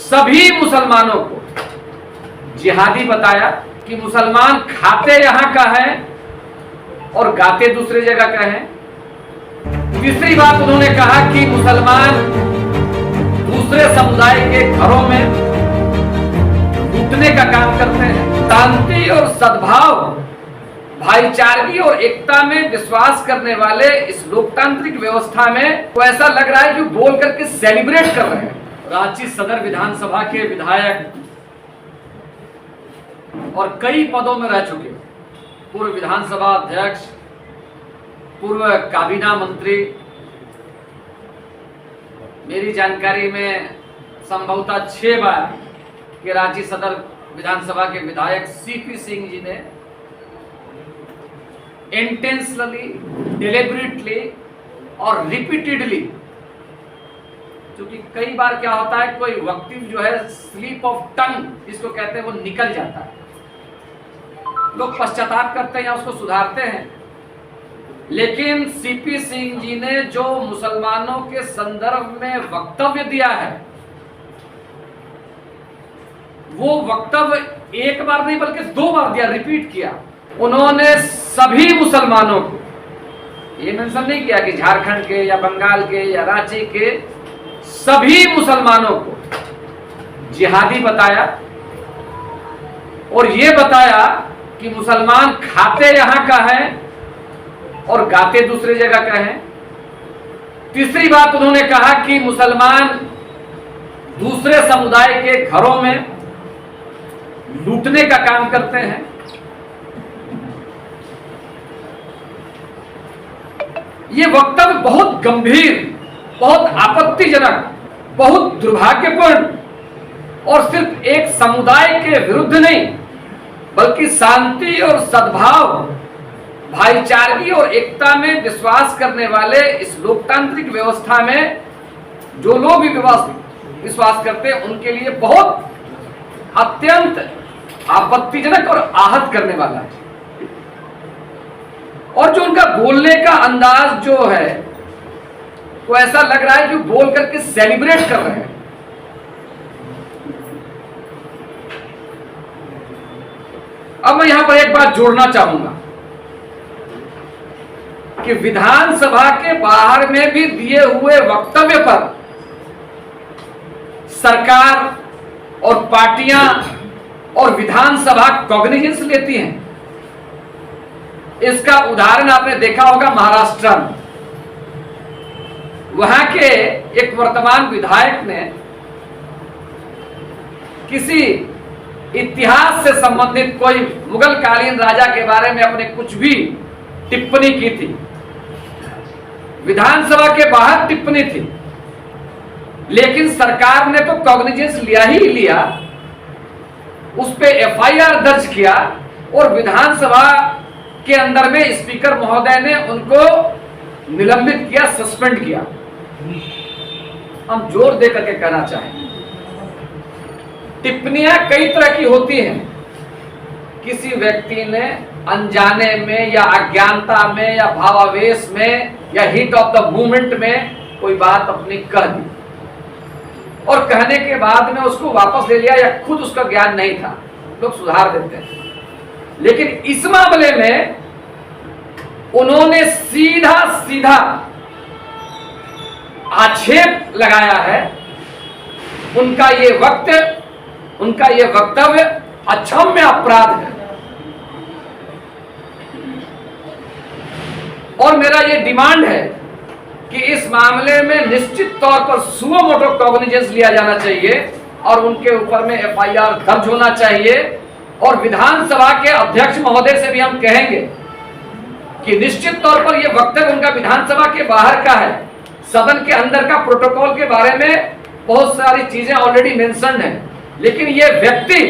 सभी मुसलमानों को जिहादी बताया कि मुसलमान खाते यहां का है और गाते दूसरी जगह का है। तीसरी बात उन्होंने कहा कि मुसलमान दूसरे समुदाय के घरों में लूटने का काम करते हैं। शांति और सद्भाव, भाईचारगी और एकता में विश्वास करने वाले इस लोकतांत्रिक व्यवस्था में तो ऐसा लग रहा है कि बोल करके सेलिब्रेट कर रहे हैं। रांची सदर विधानसभा के विधायक और कई पदों में रह चुके, पूर्व विधानसभा अध्यक्ष, पूर्व काबीना मंत्री, मेरी जानकारी में संभवतः 6 बार के रांची सदर विधानसभा के विधायक सीपी सिंह जी ने इंटेंशनली, डिलिबरेटली और रिपीटेडली, क्योंकि कई बार क्या होता है कोई वक्तव्य जो है स्लिप ऑफ टंग इसको कहते हैं, वो निकल जाता है, लोग पश्चाताप करते हैं या उसको सुधारते हैं। लेकिन सीपी सिंह जी ने जो मुसलमानों के संदर्भ में वक्तव्य दिया है, वो वक्तव्य एक बार नहीं बल्कि 2 बार दिया, रिपीट किया। उन्होंने सभी मुसलमानों को, ये मेंशन नहीं किया कि झारखंड के या बंगाल के या रांची के, सभी मुसलमानों को जिहादी बताया और ये बताया कि मुसलमान खाते यहां का है और गाते दूसरी जगह का है। तीसरी बात उन्होंने कहा कि मुसलमान दूसरे समुदाय के घरों में लूटने का काम करते हैं। ये वक्तव्य बहुत गंभीर, बहुत आपत्तिजनक, बहुत दुर्भाग्यपूर्ण और सिर्फ एक समुदाय के विरुद्ध नहीं बल्कि शांति और सद्भाव, भाईचारगी और एकता में विश्वास करने वाले इस लोकतांत्रिक व्यवस्था में जो लोग भी विश्वास करते हैं उनके लिए बहुत अत्यंत आपत्तिजनक और आहत करने वाला है। और जो उनका बोलने का अंदाज जो है वो ऐसा लग रहा है कि बोल करके सेलिब्रेट कर रहे हैं। अब मैं यहां पर एक बात जोड़ना चाहूंगा कि विधानसभा के बाहर में भी दिए हुए वक्तव्य पर सरकार और पार्टियां और विधानसभा कॉग्निजेंस लेती हैं। इसका उदाहरण आपने देखा होगा महाराष्ट्र में, वहां के एक वर्तमान विधायक ने किसी इतिहास से संबंधित कोई मुगल कालीन राजा के बारे में अपने कुछ भी टिप्पणी की थी, विधानसभा के बाहर टिप्पणी थी, लेकिन सरकार ने तो कॉग्निजेंस लिया ही लिया, उस पे एफआईआर दर्ज किया और विधानसभा के अंदर में स्पीकर महोदय ने उनको निलंबित किया, सस्पेंड किया। हम जोर देकर के कहना चाहेंगे, टिप्पणियां कई तरह की होती हैं। किसी व्यक्ति ने अनजाने में या अज्ञानता में या भावावेश में या हीट ऑफ द मूवमेंट में कोई बात अपनी कह दी और कहने के बाद में उसको वापस ले लिया या खुद उसका ज्ञान नहीं था, लोग सुधार देते हैं। लेकिन इस मामले में उन्होंने सीधा सीधा आक्षेप लगाया है। उनका ये वक्तव्य अक्षम्य अपराध है और मेरा ये डिमांड है कि इस मामले में निश्चित तौर पर सुओ मोटो कॉग्निजेंस लिया जाना चाहिए और उनके ऊपर में एफआईआर दर्ज होना चाहिए। और विधानसभा के अध्यक्ष महोदय से भी हम कहेंगे कि निश्चित तौर पर यह वक्तव्य उनका विधानसभा के बाहर का है, सदन के अंदर का प्रोटोकॉल के बारे में बहुत सारी चीजें ऑलरेडी मेंशन है, लेकिन यह व्यक्ति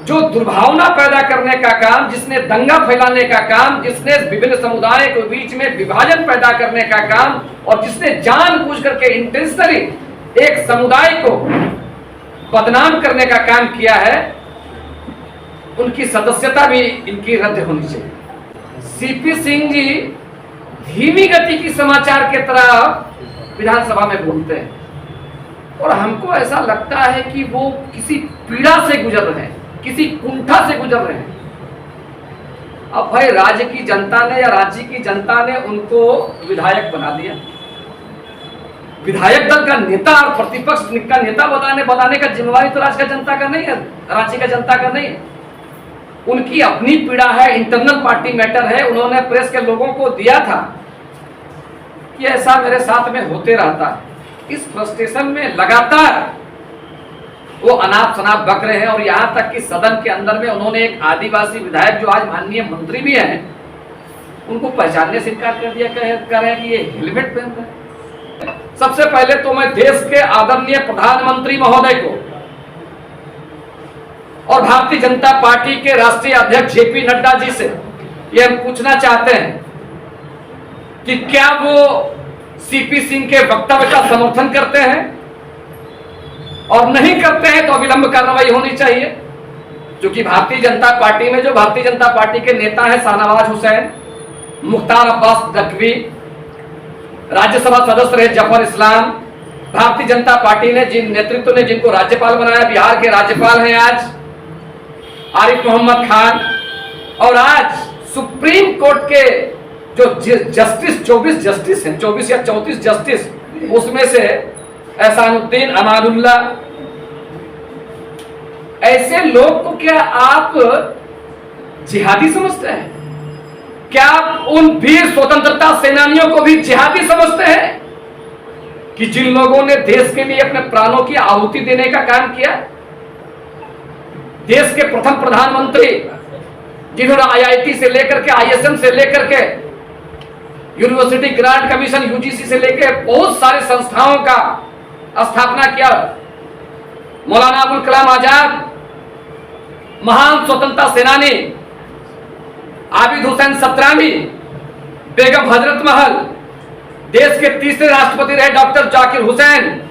जो दुर्भावना पैदा करने का काम, जिसने दंगा फैलाने का काम, जिसने विभिन्न समुदायों के बीच में विभाजन पैदा करने का काम और जिसने जानबूझ करके इंटेंशनली एक समुदाय को बदनाम करने का काम किया है, उनकी सदस्यता भी इनकी रद्द होनी चाहिए। सीपी सिंह जी धीमी गति की समाचार के तरह विधानसभा में बोलते हैं। और हमको ऐसा लगता है कि वो किसी पीड़ा से गुजर रहे हैं, किसी कुंठा से गुजर रहे हैं। अब भाई राज्य की जनता ने या राज्य की जनता ने उनको विधायक बना दिया, विधायक दल का नेता और प्रतिपक्ष का नेता बनाने का जिम्मेवारी तो राज्य का जनता का नहीं है, राज्य का जनता का नहीं है। उनकी अपनी पीड़ा है, इंटरनल पार्टी मैटर है। उन्होंने प्रेस के लोगों को दिया था कि ऐसा मेरे साथ में होते रहता है। इस फ्रस्ट्रेशन में लगातार वो अनाप शनाप बक रहे हैं और यहां तक कि सदन के अंदर में उन्होंने एक आदिवासी विधायक जो आज माननीय मंत्री भी हैं उनको पहचानने से इनकार कर दिया, कह रहे हैं कि ये हेलमेट पहन रहे हैं। सबसे पहले तो मैं देश के आदरणीय प्रधानमंत्री महोदय को और भारतीय जनता पार्टी के राष्ट्रीय अध्यक्ष जेपी नड्डा जी से ये हम पूछना चाहते हैं कि क्या वो सीपी सिंह के वक्तव्य का समर्थन करते हैं, और नहीं करते हैं तो अविलंब कार्रवाई होनी चाहिए। क्योंकि भारतीय जनता पार्टी में जो भारतीय जनता पार्टी के नेता हैं शाहनवाज हुसैन, मुख्तार अब्बास नकवी, राज्यसभा सदस्य रहे जफर इस्लाम, भारतीय जनता पार्टी ने जिन नेतृत्व ने जिनको राज्यपाल बनाया, बिहार के राज्यपाल हैं आज आरिफ मोहम्मद खान, और आज सुप्रीम कोर्ट के जो जस्टिस 24 जस्टिस हैं, 24 या 34 जस्टिस, उसमें से एहसानुद्दीन अमानुल्लाह, ऐसे लोग को क्या आप जिहादी समझते हैं? क्या आप उन वीर स्वतंत्रता सेनानियों को भी जिहादी समझते हैं कि जिन लोगों ने देश के लिए अपने प्राणों की आहुति देने का काम किया? देश के प्रथम प्रधानमंत्री जिन्होंने आईआईटी से लेकर के आईएसएम से लेकर के यूनिवर्सिटी ग्रांट कमीशन यूजीसी से लेकर बहुत सारे संस्थाओं का स्थापना किया, मौलाना अबुल कलाम आजाद, महान स्वतंत्रता सेनानी आबिद हुसैन सतरामी, बेगम हजरत महल, देश के तीसरे राष्ट्रपति रहे डॉक्टर जाकिर हुसैन,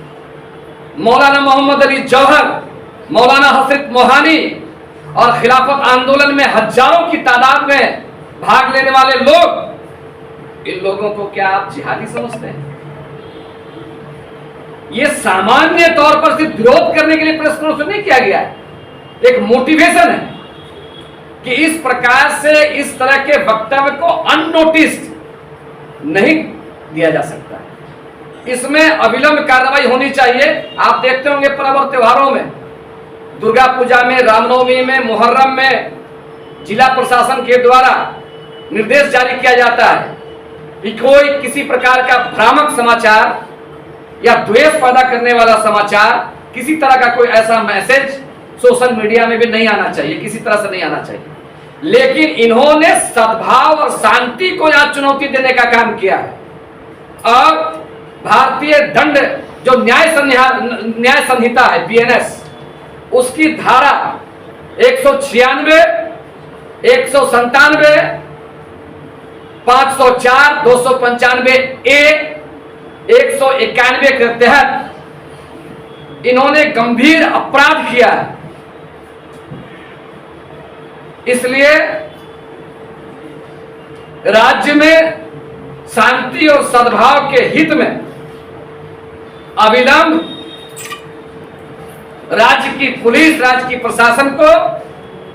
मौलाना मोहम्मद अली जौहर, मौलाना हसरत मोहानी, और खिलाफत आंदोलन में हजारों की तादाद में भाग लेने वाले लोग, इन लोगों को क्या आप जिहादी समझते हैं? ये सामान्य तौर पर सिर्फ विरोध करने के लिए प्रेस कॉन्फ्रेंस नहीं किया गया है, एक मोटिवेशन है कि इस प्रकार से इस तरह के वक्तव्य को अननोटिस्ड नहीं दिया जा सकता है। इसमें अविलंब कार्रवाई होनी चाहिए। आप देखते होंगे पर्व और त्योहारों में, दुर्गा पूजा में, रामनवमी में, मुहर्रम में जिला प्रशासन के द्वारा निर्देश जारी किया जाता है कि कोई किसी प्रकार का भ्रामक समाचार या द्वेष पैदा करने वाला समाचार, किसी तरह का कोई ऐसा मैसेज सोशल मीडिया में भी नहीं आना चाहिए, किसी तरह से नहीं आना चाहिए। लेकिन इन्होंने सद्भाव और शांति को यहां चुनौती देने का काम किया है। और भारतीय दंड जो न्याय संहिता है बीएनएस, उसकी धारा 196, 197, 504, 295A, 191 के तहत इन्होंने गंभीर अपराध किया है। इसलिए राज्य में शांति और सद्भाव के हित में अविलंब राज्य की पुलिस, राज्य की प्रशासन को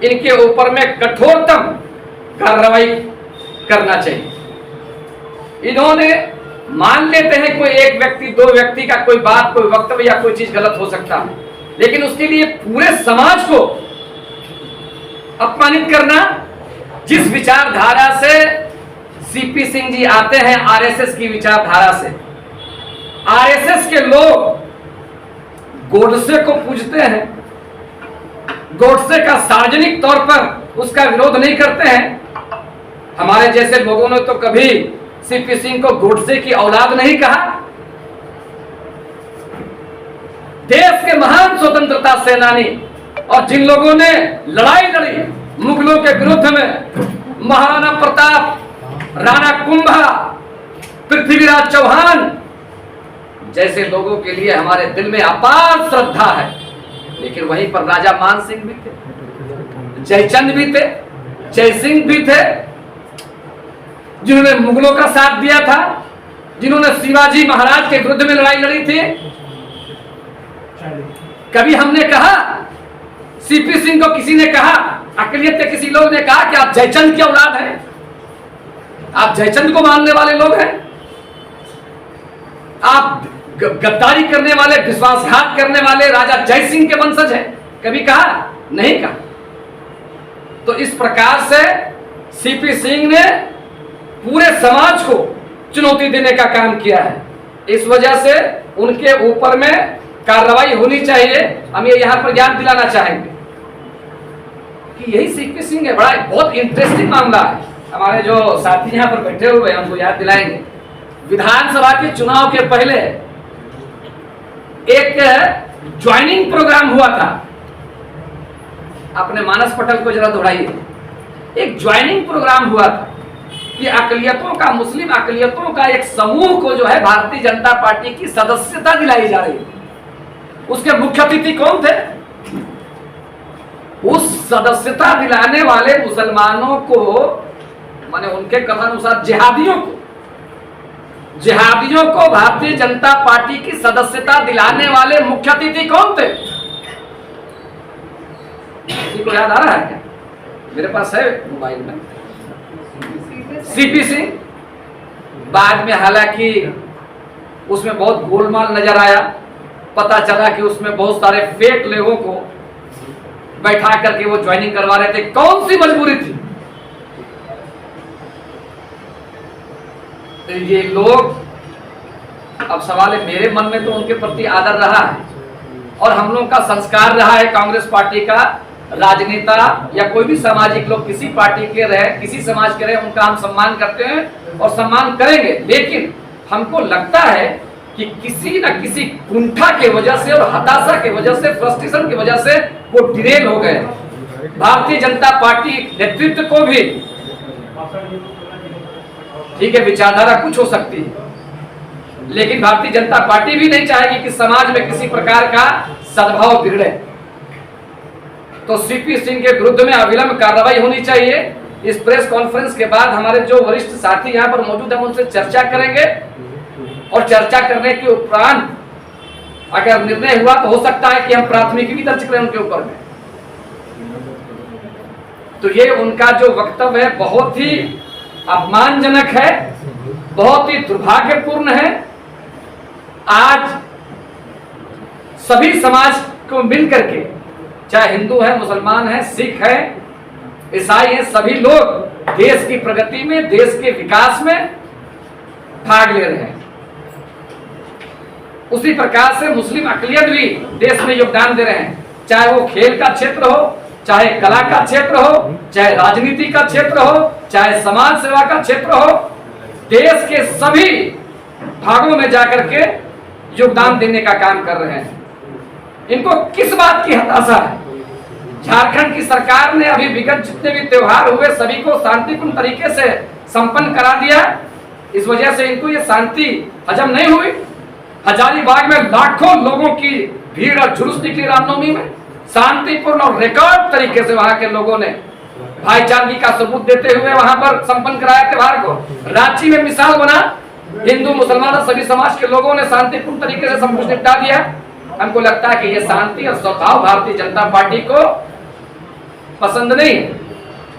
इनके ऊपर में कठोरतम कार्रवाई करना चाहिए। इन्होंने मान लेते हैं कोई एक व्यक्ति, दो व्यक्ति का कोई बात, कोई वक्तव्य या कोई चीज गलत हो सकता है, लेकिन उसके लिए पूरे समाज को अपमानित करना, जिस विचारधारा से सीपी सिंह जी आते हैं, आरएसएस की विचारधारा से, आरएसएस के लोग गोडसे को पूजते हैं, गोडसे का सार्वजनिक तौर पर उसका विरोध नहीं करते हैं। हमारे जैसे लोगों ने तो कभी सीपी सिंह को गोडसे की औलाद नहीं कहा। देश के महान स्वतंत्रता सेनानी और जिन लोगों ने लड़ाई लड़ी मुगलों के विरुद्ध में, महाराणा प्रताप, राणा कुंभा, पृथ्वीराज चौहान जैसे लोगों के लिए हमारे दिल में अपार श्रद्धा है। लेकिन वहीं पर राजा मान सिंह भी थे, जयचंद भी थे, जयसिंह भी थे, जिन्होंने मुगलों का साथ दिया था, जिन्होंने शिवाजी महाराज के विरुद्ध में लड़ाई लड़ी थी। कभी हमने कहा, सीपी सिंह को किसी ने कहा, अकलियत के किसी लोग ने कहा कि आप जयचंद की औलाद हैं, आप जयचंद को मानने वाले लोग हैं, आप गद्दारी करने वाले, विश्वासघात करने वाले राजा जय सिंह के वंशज हैं? कभी कहा? नहीं कहा। तो इस प्रकार से सीपी सिंह ने पूरे समाज को चुनौती देने का काम किया है। इस वजह से उनके ऊपर में कार्रवाई होनी चाहिए। हम ये यहां पर याद दिलाना चाहेंगे कि यही सीपी सिंह है। बड़ा बहुत इंटरेस्टिंग मामला है। हमारे जो साथी यहां पर बैठे हुए हैं उनको याद दिलाएंगे, विधानसभा के चुनाव के पहले एक ज्वाइनिंग प्रोग्राम हुआ था। अपने मानस पटल को जरा दोहराइए। एक ज्वाइनिंग प्रोग्राम हुआ था कि अकलियतों का, मुस्लिम अकलियतों का एक समूह को जो है भारतीय जनता पार्टी की सदस्यता दिलाई जा रही है। उसके मुख्य अतिथि कौन थे? उस सदस्यता दिलाने वाले मुसलमानों को, माने उनके कथनानुसार जिहादियों को भारतीय जनता पार्टी की सदस्यता दिलाने वाले मुख्य अतिथि कौन थे? किसी को याद आ रहा है क्या? मेरे पास है मोबाइल में। सीपी सिंह। बाद में हालांकि उसमें बहुत गोलमाल नजर आया। पता चला कि उसमें बहुत सारे फेक लोगों को बैठा करके वो ज्वाइनिंग करवा रहे थे। कौन सी मजबूरी थी? तो ये लोग, अब सवाल है, मेरे मन में तो उनके प्रति आदर रहा है और हम लोग का संस्कार रहा है, कांग्रेस पार्टी का, राजनेता या कोई भी सामाजिक लोग किसी पार्टी के रहे, किसी समाज के रहे, उनका हम सम्मान करते हैं और सम्मान करेंगे। लेकिन हमको लगता है कि किसी न किसी कुंठा के वजह से और हताशा के वजह से, फ्रस्ट्रेशन की वजह से वो डिरेल हो गए। भारतीय जनता पार्टी नेतृत्व को भी, ठीक है, विचारधारा कुछ हो सकती है, लेकिन भारतीय जनता पार्टी भी नहीं चाहेगी कि समाज में किसी प्रकार का सद्भाव बिगड़े। तो सीपी सिंह के विरुद्ध में अविलंब कार्रवाई होनी चाहिए। इस प्रेस कॉन्फ्रेंस के बाद हमारे जो वरिष्ठ साथी यहाँ पर मौजूद हैं उनसे चर्चा करेंगे और चर्चा करने के उपरांत अगर निर्णय हुआ तो हो सकता है कि हम प्राथमिकी भी दर्ज करें उनके ऊपर में। तो ये उनका जो वक्तव्य है बहुत ही अपमानजनक है, बहुत ही दुर्भाग्यपूर्ण है। आज सभी समाज को मिलकर के, चाहे हिंदू है, मुसलमान है, सिख है, ईसाई है, सभी लोग देश की प्रगति में, देश के विकास में भाग ले रहे हैं। उसी प्रकार से मुस्लिम अकलियत भी देश में योगदान दे रहे हैं, चाहे वो खेल का क्षेत्र हो, चाहे कला का क्षेत्र हो, चाहे राजनीति का क्षेत्र हो, चाहे समाज सेवा का क्षेत्र हो। देश के सभी भागों में जाकर के योगदान देने का काम कर रहे हैं। इनको किस बात की हताशा है? झारखंड की सरकार ने अभी विगत जितने भी त्योहार हुए सभी को शांतिपूर्ण तरीके से संपन्न करा दिया। इस वजह से इनको ये शांति हजम नहीं हुई। हजारीबाग में लाखों लोगों की भीड़ और जुलूस निकली रामनवमी में, शांतिपूर्ण और रिकॉर्ड तरीके से वहां के लोगों ने भाईचारगी का सबूत देते हुए वहां पर संपन्न कराया त्योहार को। रांची में मिसाल बना, हिंदू मुसलमान और सभी समाज के लोगों ने शांतिपूर्ण तरीके से सब कुछ निपटा दिया। हमको लगता है कि यह शांति और सद्भाव भारतीय जनता पार्टी को पसंद नहीं।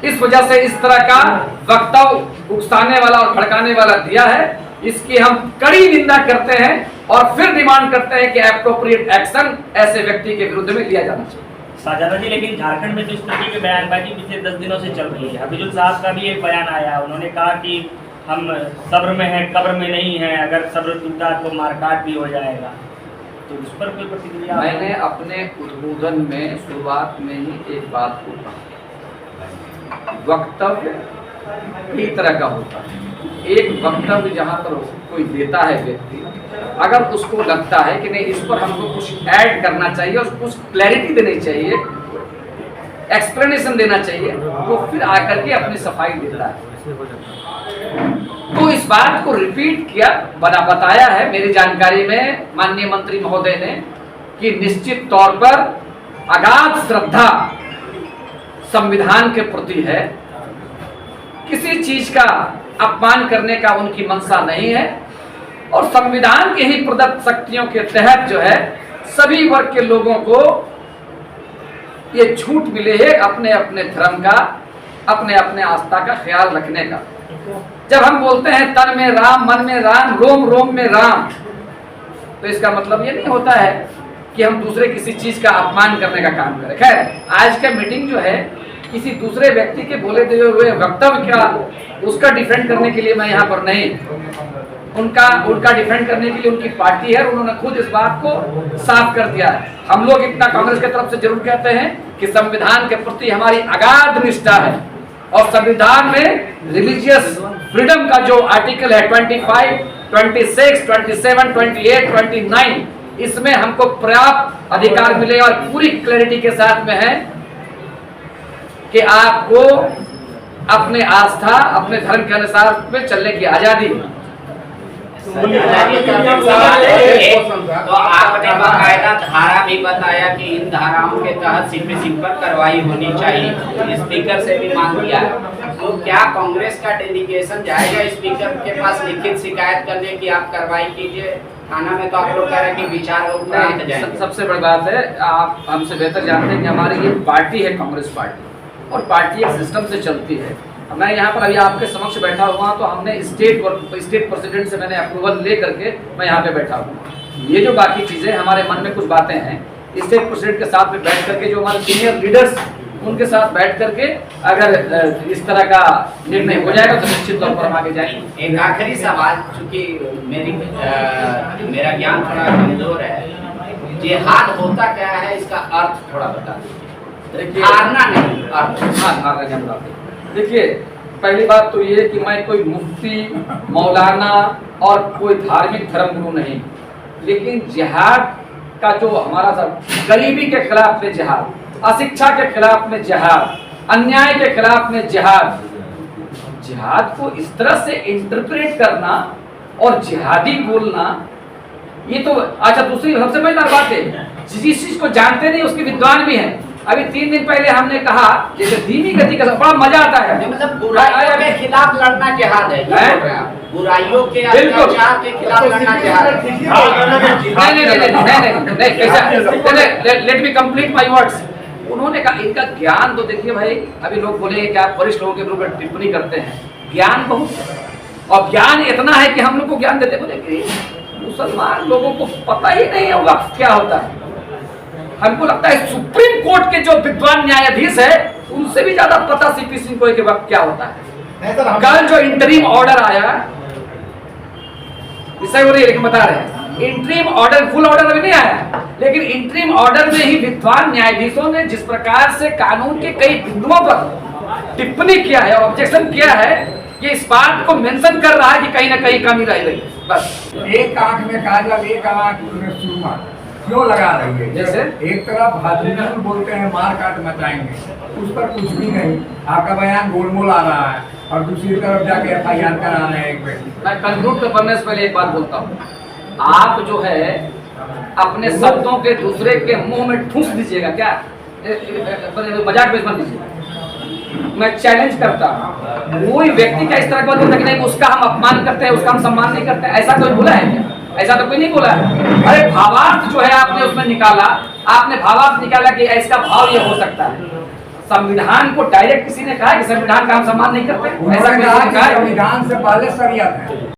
इस वजह से इस तरह का वक्तव्य उकसाने वाला और भड़काने वाला दिया है। इसकी हम कड़ी निंदा करते हैं और फिर डिमांड करते हैं कि एप्रोप्रिएट एक्शन ऐसे व्यक्ति के विरुद्ध में लिया जाना चाहिए। साजादा जी, लेकिन झारखंड में तो इस तरह की बयानबाजी पिछले 10 दिनों से चल रही है। हफीजुल साहब का भी एक बयान आया, उन्होंने कहा कि हम सब्र में हैं, कब्र में नहीं है, अगर सब्र टूटा तो मारकाट भी हो जाएगा। तो उस पर कोई प्रतिक्रिया? मैंने अपने उद्बोधन में शुरुआत में ही एक बात को कहा, वक्तव्य कई तरह का होता है। एक वक्तव्य जहाँ पर कोई देता है व्यक्ति, अगर उसको लगता है कि नहीं इस पर हमको कुछ ऐड करना चाहिए और कुछ क्लैरिटी देनी चाहिए, एक्सप्लेनेशन देना चाहिए, वो फिर आकर के अपनी सफाई देता है। तो इस बात को रिपीट किया, बताया है मेरी जानकारी में माननीय मंत्री महोदय ने कि निश्चित तौर पर अगाध श्रद्धा संविधान के प्रति है, किसी चीज का अपमान करने का उनकी मंशा नहीं है और संविधान के ही प्रदत्त शक्तियों के तहत जो है सभी वर्ग के लोगों को ये छूट मिले है अपने अपने धर्म का, अपने अपने आस्था का ख्याल रखने का। जब हम बोलते हैं तन में राम, मन में राम, रोम रोम में राम, तो इसका मतलब ये नहीं होता है कि हम दूसरे किसी चीज का अपमान करने का काम करें। खैर, आज का मीटिंग जो है किसी दूसरे व्यक्ति के बोले हुए वक्तव्य का उसका डिफेंड करने के लिए मैं यहाँ पर नहीं, उनका डिफेंड करने के लिए उनकी पार्टी है, उन्होंने खुद इस बात को साफ कर दिया है। हम लोग इतना कांग्रेस की तरफ से जरूर कहते हैं कि संविधान के प्रति हमारी अगाध निष्ठा है और संविधान में रिलीजियस फ्रीडम का जो आर्टिकल है 25, 26, 27, 28, 29, इसमें हमको पर्याप्त अधिकार मिले और पूरी क्लैरिटी के साथ में है कि आपको अपने आस्था, अपने धर्म के अनुसार में चलने की आजादी। तो आपने बाकायदा धारा भी बताया कि इन धाराओं के तहत सीपीसी पर कार्रवाई होनी चाहिए, स्पीकर से भी मांग किया। तो क्या कांग्रेस का डेलीगेशन जाएगा स्पीकर के पास लिखित शिकायत करने की आप कार्रवाई कीजिए? थाना में तो आप लोग कह रहे हैं कि विचार उपरांत जाएंगे। सबसे बड़ी बात है, आप हमसे बेहतर जानते हैं कि हमारी ये पार्टी है कांग्रेस पार्टी, और पार्टी एक सिस्टम से चलती है। मैं यहाँ पर अभी आपके समक्ष बैठा हुआ तो हमने स्टेट प्रेसिडेंट से मैंने अप्रूवल ले करके मैं यहाँ पे बैठा हूँ। ये जो बाकी चीज़ें हमारे मन में कुछ बातें हैं, स्टेट प्रेसिडेंट के साथ में बैठ करके जो हमारे सीनियर लीडर्स उनके साथ बैठ करके अगर इस तरह का निर्णय हो जाएगा तो निश्चित तौर पर हम आगे जाएंगे। एक आखिरी सवाल, चूंकि मेरा ज्ञान थोड़ा कमजोर है, जिहाद होता क्या है, इसका अर्थ थोड़ा बता दीजिए। हारना नहीं, अर्थ। हाँ, देखिए, पहली बात तो ये कि मैं कोई मुफ्ती, मौलाना और कोई धार्मिक धर्मगुरु नहीं, लेकिन जिहाद का जो हमारा सब गरीबी के खिलाफ में जिहाद, अशिक्षा के खिलाफ में जिहाद, अन्याय के खिलाफ में जिहाद, जिहाद को इस तरह से इंटरप्रेट करना और जिहादी बोलना, ये तो अच्छा। दूसरी सबसे पहला बात है, जिस चीज को जानते नहीं उसके विद्वान भी हैं। अभी 3 दिन पहले हमने कहा जैसे धीमी गति का, बड़ा मजा आता है, मतलब बुराइयों के खिलाफ लड़ना जिहाद है, बुराइयों के अत्याचार के खिलाफ लड़ना जिहाद है। नहीं, कैसा, let me complete my words. उन्होंने कहा इनका ज्ञान तो देखिए भाई, अभी लोग बोले कि आप वरिष्ठ लोगों के ऊपर टिप्पणी करते हैं, ज्ञान बहुत है और ज्ञान इतना है कि हम लोग को ज्ञान देते। बोले कि मुसलमान लोगों को पता ही नहीं होगा क्या होता है। हमको लगता है सुप्रीम कोर्ट के जो विद्वान न्यायाधीश है उनसे भी ज्यादा पता सीपीसी को के वक्त क्या होता है। कल जो इंटरिम ऑर्डर आया, विषय हो रही है लेकिन बता रहे हैं, इंटरिम ऑर्डर, फुल ऑर्डर अभी नहीं आया, लेकिन इंटरिम ऑर्डर में ही विद्वान न्यायाधीशों ने जिस प्रकार से कानून के कई बिंदुओं पर टिप्पणी किया है, ऑब्जेक्शन किया है, ये इस बात को मेंशन कर रहा है कि कहीं ना कहीं कमी रह गई। बस एक आंख में काजल, एक आंख में सुरमा क्यों लगा रही है? जैसे एक तरफ हाजीपुर बोलते हैं मार काट मचाएंगे, उस पर कुछ भी नहीं, आपका बयान गोलमोल आ रहा है, और दूसरी तरफ जाके FIR करा रहे हैं एक व्यक्ति। मैं कंक्लूड करने से पहले एक बात बोलता हूँ, आप जो है अपने शब्दों के दूसरे के मुंह में ठूस दीजिएगा क्या, मजाक में मत दीजिएगा। मैं चैलेंज करता हूँ, कोई व्यक्ति का इस तरह का बोलता कि नहीं उसका हम अपमान करते हैं, उसका हम सम्मान नहीं करते, ऐसा कोई बोला है क्या? ऐसा तो कोई नहीं बोला है। अरे भावार्थ जो है आपने उसमें निकाला, आपने भावार्थ निकाला कि इसका भाव ये हो सकता है। संविधान को डायरेक्ट किसी ने कहा कि संविधान का हम सम्मान नहीं करते, ऐसा कोई कहा? संविधान से पहले शरीयत है।